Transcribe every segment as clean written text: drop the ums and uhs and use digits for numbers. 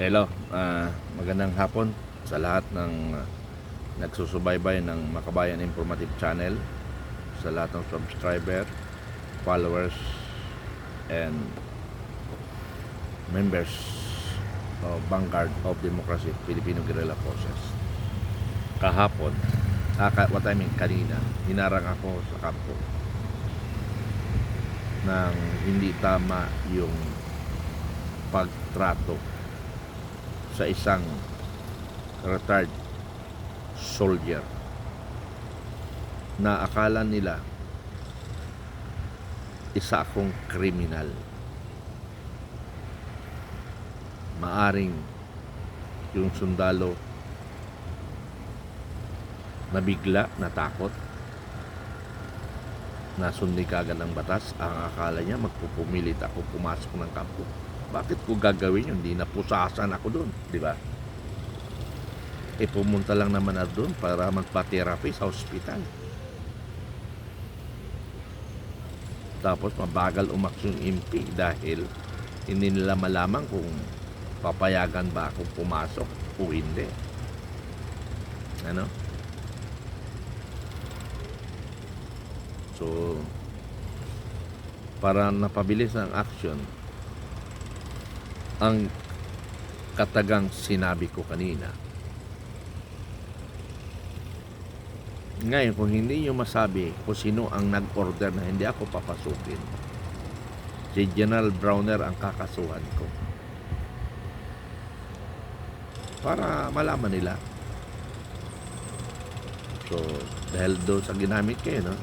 Hello, magandang hapon sa lahat ng nagsusubaybay ng Makabayan Informative Channel, sa lahat ng subscriber, followers, and members of Vanguard of Democracy, Filipino Guerrilla Forces. Kahapon, kanina, hinarang ako sa kampo ng hindi tama yung pagtrato sa isang retired soldier na akala nila isa akong kriminal. Maaring yung sundalo nabigla, natakot, nasundi kagad ng batas. Ang akala niya magpupumilit ako pumasok ng kampo. Bakit ko gagawin yun? Hindi napusasan ako doon, di ba? Pumunta lang naman na doon para magpa-therapy sa ospital. Tapos mabagal umaksyon MP dahil hindi nila malaman kung papayagan ba akong pumasok o hindi. Ano? So, para napabilis ang action, ang katagang sinabi ko kanina. Ngayon, kung hindi nyo masabi kung sino ang nag-order na hindi ako papasukin, si General Browner ang kakasuhan ko. Para malaman nila. So, dahil doon sa ginamit kayo, no,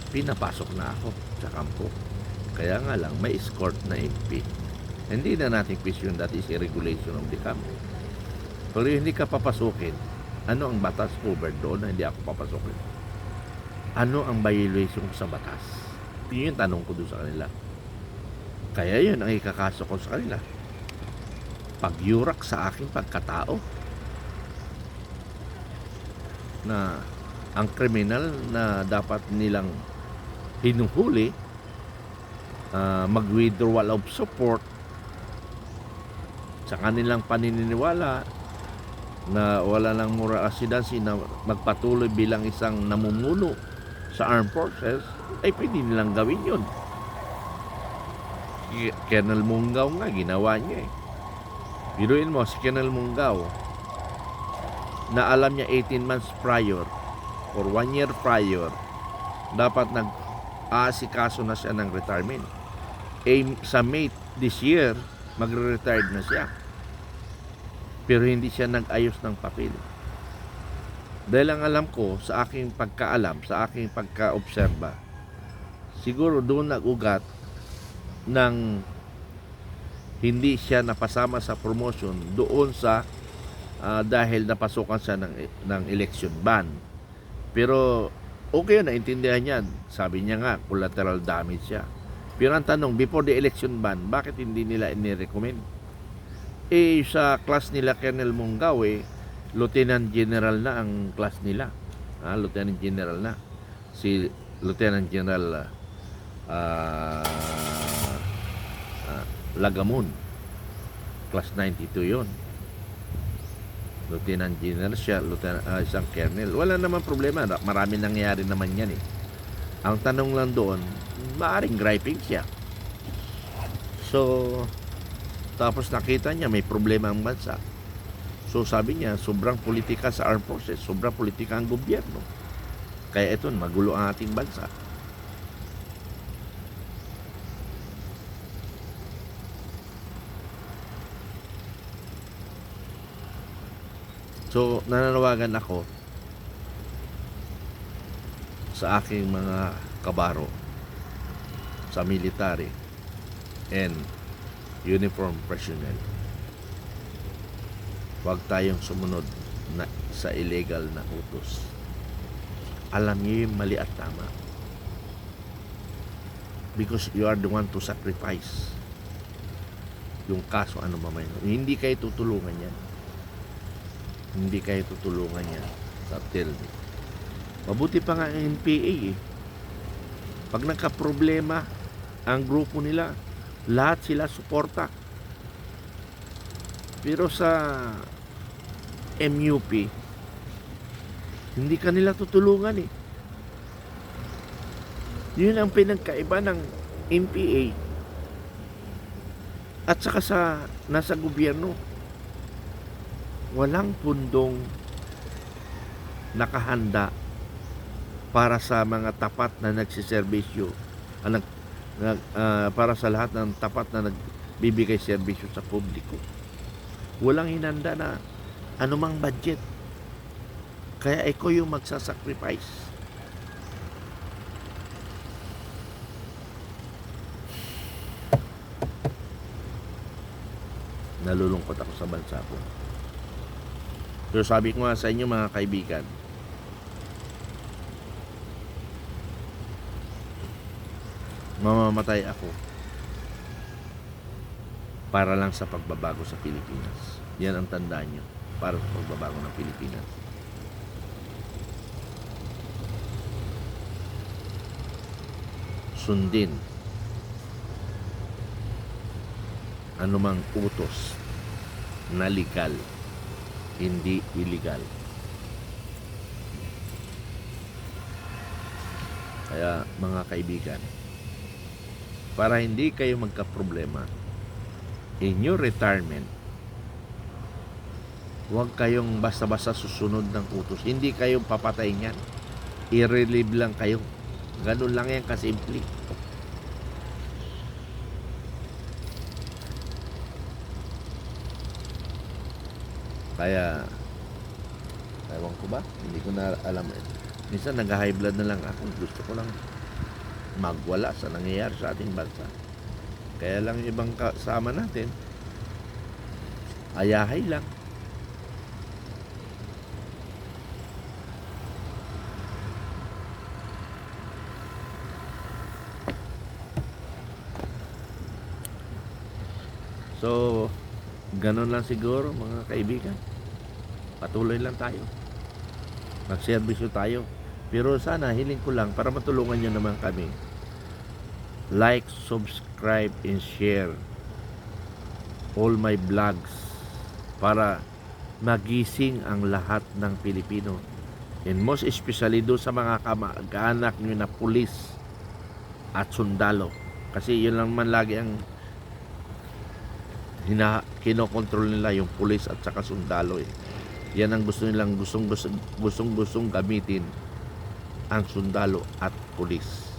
pinapasok na ako sa kampo. Kaya nga lang, may escort na MP. Hindi na natin question, that is a regulation of the camp. Pero hindi ka papasukin, ano ang batas over doon na hindi ako papasukin? Ano ang violation sa batas? Yun yung tanong ko doon sa kanila. Kaya yun ang ikakaso ko sa kanila. Pagyurak sa aking pagkatao na ang kriminal na dapat nilang hinuhuli, mag-withdrawal of support sa kanilang paniniwala na wala ng moral ascendancy na magpatuloy bilang isang namumuno sa armed forces, ay pwede nilang gawin yun. Colonel Mungaw nga, ginawa niya eh. Biruin mo, si Colonel Mungaw, na alam niya 18 months prior or 1 year prior, dapat nag-aasikaso na siya ng retirement. Sa May this year, magre-retired na siya. Pero hindi siya nag-ayos ng papel. Dahil ang alam ko, sa aking pagkaalam, sa aking pagka-obserba, siguro doon nag-ugat ng hindi siya napasama sa promotion doon sa dahil napasukan siya ng election ban. Pero okay, naintindihan niya. Sabi niya nga, collateral damage siya. Pero ang tanong, before the election ban, bakit hindi nila ini-recommend? Sa class nila, Colonel Mungaw, Lieutenant General na ang class nila. Lieutenant General na. Si Lieutenant General Lagamon. Class 92 yon. Lieutenant General siya, isang Colonel. Wala naman problema. Marami nangyayari naman yan eh. Ang tanong lang doon, maaring griping siya. So, tapos nakita niya may problema ang bansa. So sabi niya, sobrang politika sa armed forces, sobrang politika ang gobyerno. Kaya ito, magulo ang ating bansa. So, nananawagan ako sa aking mga kabaro sa military and uniform personnel. Huwag tayong sumunod sa illegal na utos. Alam niyo yung mali at tama. Because you are the one to sacrifice. Yung kaso, ano mamay. Hindi kayo tutulungan yan. Hindi kayo tutulungan yan sa TILD. Mabuti pa nga ang NPA eh. Pag nagka-problema, ang grupo nila, lahat sila suporta. Pero sa MUP, hindi kanila tutulungan eh. Yun ang pinagkaiba ng MPA at saka sa nasa gobyerno. Walang pundong nakahanda para sa mga tapat na nagsiservisyo, para sa lahat ng tapat na nagbibigay serbisyo sa publiko. Walang hinanda na anumang budget. Kaya ikaw yung magsasacrifice. Nalulungkot ako sa bansa ko. Pero sabi ko nga sa inyo mga kaibigan, mamamatay ako para lang sa pagbabago sa Pilipinas. Yan ang tandaan nyo, para sa pagbabago ng Pilipinas. Sundin anumang utos na legal, hindi illegal. Kaya mga kaibigan, para hindi kayo magka-problema in your retirement, huwag kayong basta-basta susunod ng utos. Hindi kayo papatay niyan. I-relieve lang kayo. Ganun lang yan kasimple. Kaya, ewan ko ba? Hindi ko na alam. Minsan nag-high blood na lang ako. Gusto ko lang magwala sa nangyayari sa ating bansa. Kaya lang yung ibang kasama natin, ayahay lang. So, ganun lang siguro mga kaibigan. Patuloy lang tayo. Magserbisyo tayo. Pero sana, hiling ko lang para matulungan nyo naman kami. Like, subscribe, and share all my vlogs para magising ang lahat ng Pilipino. And most especially doon sa mga kamag-anak nyo na pulis at sundalo. Kasi yun lang man lagi ang kinokontrol nila, yung pulis at saka sundalo eh. Yan ang gusto nilang gustong gamitin, ang sundalo at pulis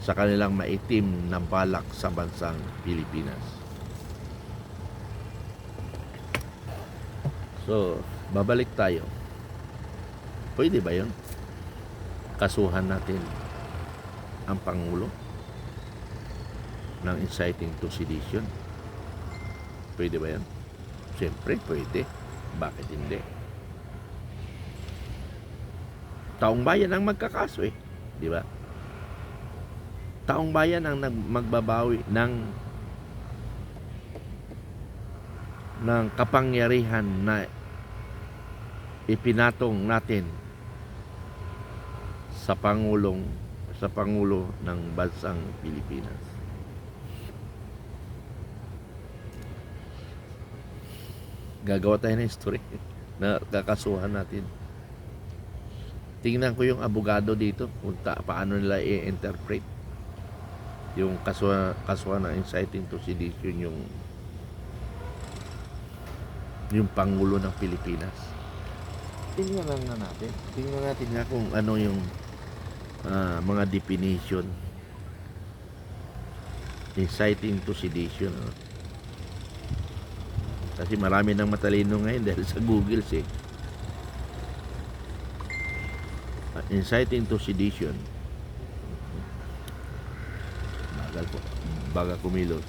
sa kanilang maitim na balak sa bansang Pilipinas. So, babalik tayo. Pwede ba yun? Kasuhan natin ang Pangulo ng inciting to sedition. Pwede ba yan? Siyempre, pwede. Bakit hindi? Taong bayan ang magkakaso eh. Di ba? Taong bayan ang magbabawi ng kapangyarihan na ipinatong natin sa Pangulo ng bansang Pilipinas. Gagawa tayo ng history na kakasuhan natin. Tingnan ko yung abogado dito kung paano nila i-interpret yung kasuhan ng inciting to sedition yung Pangulo ng Pilipinas. Tingnan lang na natin. Tingnan natin nga kung ano yung mga definition inciting to sedition. Kasi marami nang matalino ngayon dahil sa Google eh. Inciting to sedition. Bagal kumilos.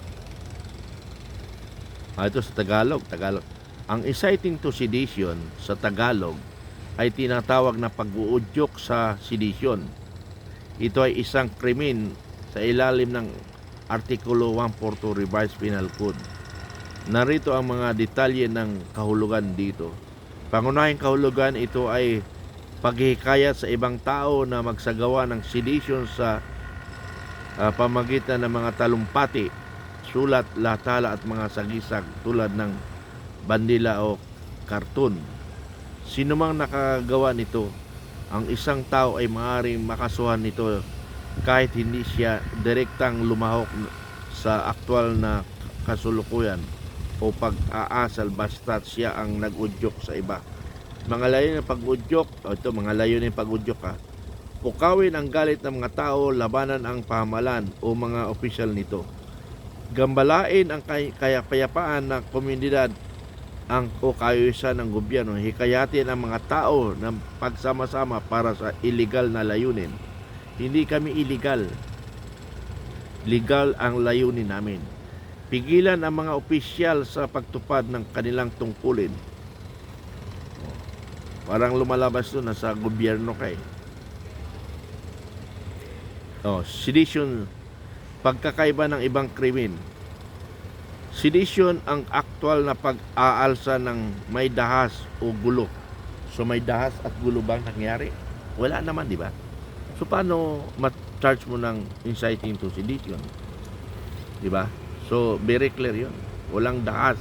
Ito sa Tagalog. Ang inciting to sedition sa Tagalog ay tinatawag na pag-uudyok sa sedition. Ito ay isang krimen sa ilalim ng Artikulo 142 Revised Penal Code. Narito ang mga detalye ng kahulugan dito. Pangunahing kahulugan, ito ay paghihikayat sa ibang tao na magsagawa ng sedition sa pamagitan ng mga talumpati, sulat, lathala at mga sagisag tulad ng bandila o karton. Sino mang nakagawa nito, ang isang tao ay maaaring makasuhan nito kahit hindi siya direktang lumahok sa aktwal na kasulukuyan o pag-aasal basta't siya ang nag-udyok sa iba. Mga layo ng pag-udyok, mga layo ng pag-udyok pukawin ang galit ng mga tao, labanan ang pamahalaan o mga opisyal nito. Gambalain ang kapayapaan ng komunidad o kaayusan ng gobyerno. Hikayatin ang mga tao ng pagsama-sama para sa illegal na layunin. Hindi kami illegal. Legal ang layunin namin. Pigilan ang mga opisyal sa pagtupad ng kanilang tungkulin. Parang lumalabas doon na sa gobyerno kay. Sedition, pagkakaiba ng ibang krimen. Sedition ang aktwal na pag-aalsa ng may dahas o gulo. So may dahas at gulo bang nangyari? Wala naman, di ba? So paano ma-charge mo ng inciting to sedition? Di ba? So very clear 'yon. Walang dahas.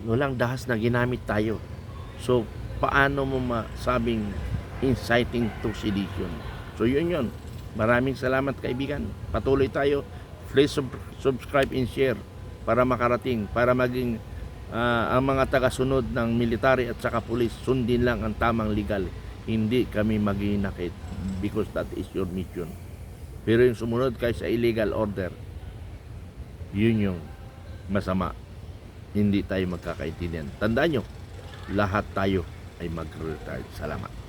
Walang dahas na ginamit tayo. So paano mo masabing inciting to sedition? So yun. Maraming salamat kaibigan. Patuloy tayo. Please subscribe and share para makarating, para maging ang mga tagasunod ng military at saka pulis sundin lang ang tamang legal. Hindi kami maghinakit because that is your mission. Pero yung sumunod kayo sa illegal order, yun yung masama. Hindi tayo magkakaintindihan. Tandaan nyo, lahat tayo ay mag-retire. Salamat.